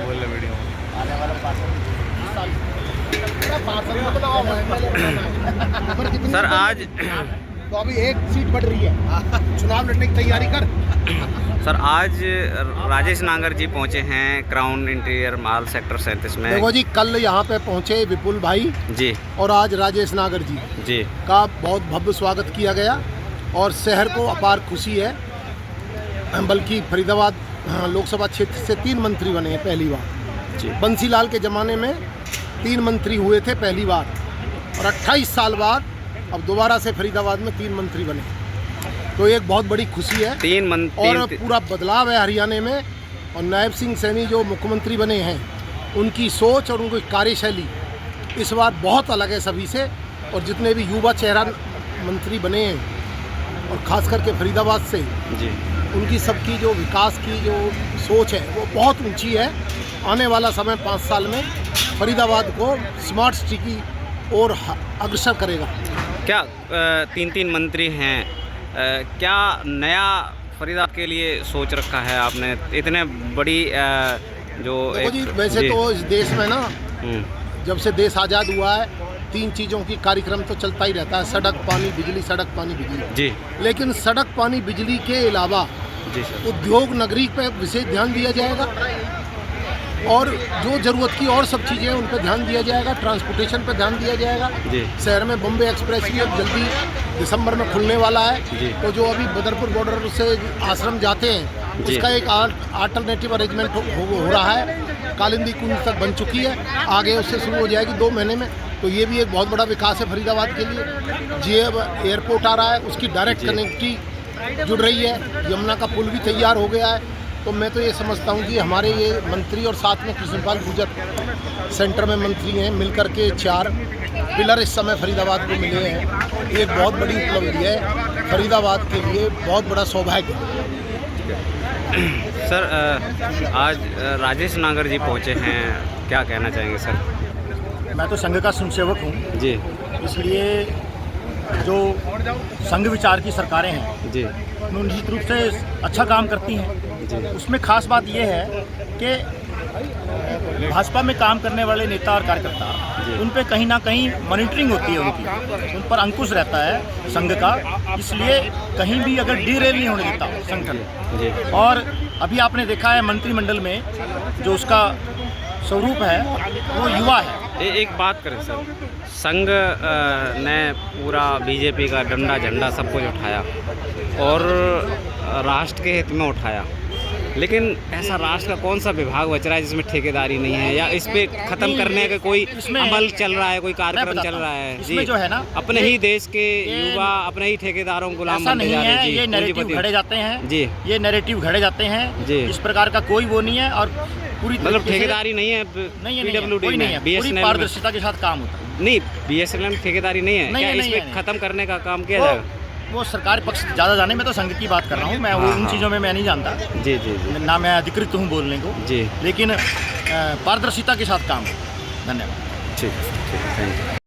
बोल रहे वीडियो में। सर आज तो अभी एक सीट बढ़ रही है, चुनाव लड़ने की तैयारी कर। सर आज राजेश नागर जी पहुंचे हैं क्राउन इंटीरियर मॉल सेक्टर 37 में। देखो जी, कल यहाँ पे पहुँचे विपुल भाई जी और आज राजेश नागर जी का बहुत भव्य स्वागत किया गया और शहर को अपार खुशी है। बल्कि फरीदाबाद लोकसभा क्षेत्र से 3 मंत्री बने हैं पहली बार जी। बंसीलाल के ज़माने में 3 मंत्री हुए थे पहली बार, और 28 साल बाद अब दोबारा से फरीदाबाद में 3 मंत्री बने। तो एक बहुत बड़ी खुशी है। 3 मंत्री और पूरा बदलाव है हरियाणा में। और नायब सिंह सैनी जो मुख्यमंत्री बने हैं, उनकी सोच और उनकी कार्यशैली इस बार बहुत अलग है सभी से। और जितने भी युवा चेहरा मंत्री बने हैं और ख़ास करके फरीदाबाद से जी, उनकी सबकी जो विकास की जो सोच है वो बहुत ऊंची है। आने वाला समय 5 साल में फरीदाबाद को स्मार्ट सिटी की ओर अग्रसर करेगा। क्या 3 मंत्री हैं, क्या नया फरीदाबाद के लिए सोच रखा है आपने? इतने बड़ी जो देखो जी, वैसे तो इस देश में ना जब से देश आज़ाद हुआ है 3 चीज़ों की कार्यक्रम तो चलता ही रहता है, सड़क पानी बिजली, सड़क पानी बिजली जी। लेकिन सड़क पानी बिजली के अलावा जी सर, उद्योग नगरी पे विशेष ध्यान दिया जाएगा और जो ज़रूरत की और सब चीज़ें उन पर ध्यान दिया जाएगा। ट्रांसपोर्टेशन पर ध्यान दिया जाएगा जी। शहर में बॉम्बे एक्सप्रेस भी अब जल्दी दिसंबर में खुलने वाला है जी। तो जो अभी बदरपुर बॉर्डर से आश्रम जाते हैं जी। उसका एक अल्टरनेटिव अरेंजमेंट हो रहा है। कालिंदी कुंज तक बन चुकी है, आगे उससे शुरू हो जाएगी 2 महीने में। तो ये भी एक बहुत बड़ा विकास है फरीदाबाद के लिए। जी अब एयरपोर्ट आ रहा है, उसकी डायरेक्ट कनेक्टिविटी जुड़ रही है। यमुना का पुल भी तैयार हो गया है। तो मैं तो ये समझता हूँ कि हमारे ये मंत्री और साथ में कृष्णपाल गुर्जर सेंटर में मंत्री हैं, मिलकर के 4 पिलर इस समय फरीदाबाद को मिले हैं। ये एक बहुत बड़ी उपलब्धि है फरीदाबाद के लिए, बहुत बड़ा सौभाग्य है। सर आज राजेश नागर जी पहुंचे हैं, क्या कहना चाहेंगे सर? मैं तो संघ का स्वयंसेवक हूँ, जी इसलिए जो संघ विचार की सरकारें हैं जी वो निश्चित रूप से अच्छा काम करती हैं। जी उसमें खास बात यह है कि भाजपा में काम करने वाले नेता और कार्यकर्ता, उन पे कहीं ना कहीं मॉनिटरिंग होती है, उनकी उन पर अंकुश रहता है संघ का। इसलिए कहीं भी अगर डीरेल नहीं होने देता संगठन। जी। और अभी आपने देखा है मंत्रिमंडल में जो उसका स्वरूप है वो युवा है। एक बात करें सर, संघ ने पूरा बीजेपी का डंडा झंडा सब कुछ उठाया और राष्ट्र के हित में उठाया, लेकिन ऐसा राष्ट्र का कौन सा विभाग बच रहा है जिसमें ठेकेदारी नहीं है, या इस पे खत्म करने का कोई अमल चल रहा है, कोई कार्यक्रम चल रहा है? इसमें जो है ना, अपने ही देश के युवा अपने ही ठेकेदारों को गुलाम बनते जा रहे हैं जी। ये नैरेटिव घड़े जाते हैं जी, ये नैरेटिव घड़े जाते हैं जी। इस प्रकार का कोई वो नहीं है। और पूरी मतलब ठेकेदारी नहीं है PWD में, पूरी BSNL पारदर्शिता के साथ काम होता है। नहीं, BSNL में ठेकेदारी नहीं है, नहीं क्या है, इस पे नहीं है। खत्म करने का काम किया जाएगा? वो सरकारी पक्ष ज़्यादा जाने में, तो संघ की बात कर रहा हूँ मैं, वो उन चीज़ों में मैं नहीं जानता जी जी जी ना, मैं अधिकृत हूँ बोलने को जी। लेकिन पारदर्शिता के साथ काम हो। धन्यवाद। ठीक है, थैंक यू।